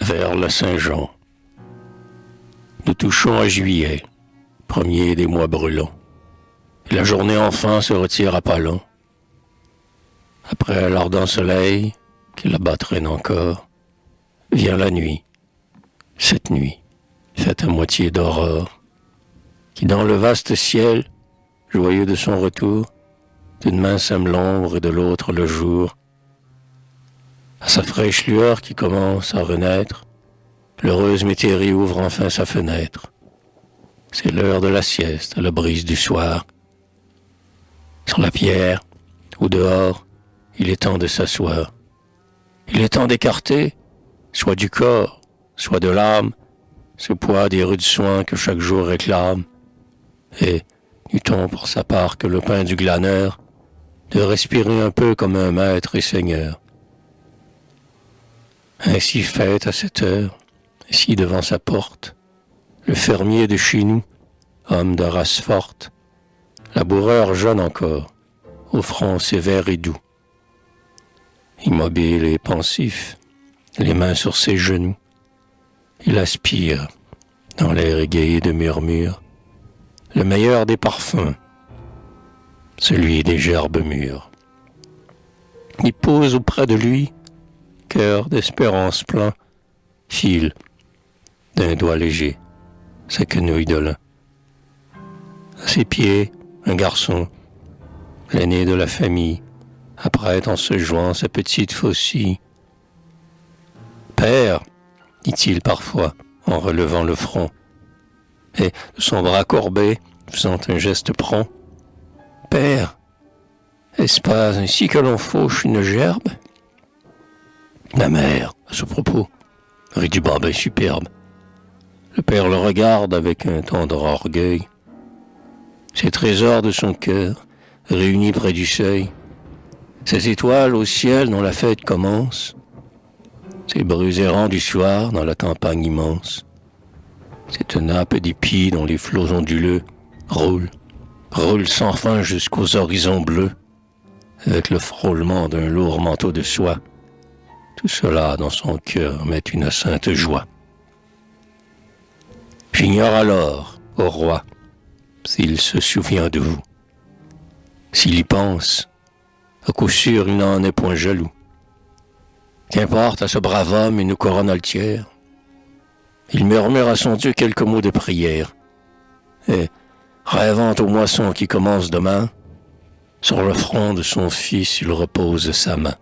vers le Saint-Jean. Nous touchons à juillet, premier des mois brûlants, et la journée enfin se retire à pas longs. Après l'ardent soleil, qui là-bas traîne encore, vient la nuit, cette nuit, faite à moitié d'aurore, qui dans le vaste ciel, joyeux de son retour, d'une main sème l'ombre et de l'autre le jour. À sa fraîche lueur qui commence à renaître, l'heureuse métairie ouvre enfin sa fenêtre. C'est l'heure de la sieste à la brise du soir. Sur la pierre, ou dehors, il est temps de s'asseoir. Il est temps d'écarter, soit du corps, soit de l'âme, ce poids des rudes soins que chaque jour réclame. Et, n'eût-on pour sa part que le pain du glaneur, de respirer un peu comme un maître et seigneur. Ainsi fait à cette heure, ici devant sa porte, le fermier de chez nous, homme de race forte, laboureur jeune encore, au front sévère et doux. Immobile et pensif, les mains sur ses genoux, il aspire, dans l'air égayé de murmures, le meilleur des parfums, celui des gerbes mûres. Il pose auprès de lui, cœur d'espérance plein, file d'un doigt léger sa quenouille de lin. À ses pieds, un garçon, l'aîné de la famille, apprête en se jouant sa petite faucille. « Père, dit-il parfois, en relevant le front, et de son bras courbé, faisant un geste prompt. « Père, est-ce pas ainsi que l'on fauche une gerbe ?» La mère, à ce propos, rit du bambin superbe. Le père le regarde avec un tendre orgueil. Ces trésors de son cœur, réunis près du seuil, ces étoiles au ciel dont la fête commence, ces bruits errants du soir dans la campagne immense, cette nappe d'épis dont les flots onduleux roulent sans fin jusqu'aux horizons bleus, avec le frôlement d'un lourd manteau de soie. Tout cela dans son cœur met une sainte joie. J'ignore alors, ô roi, s'il se souvient de vous. S'il y pense, à coup sûr il n'en est point jaloux. Qu'importe à ce brave homme une couronne altière, il murmure à son Dieu quelques mots de prière, et, rêvant aux moissons qui commencent demain, sur le front de son fils il repose sa main.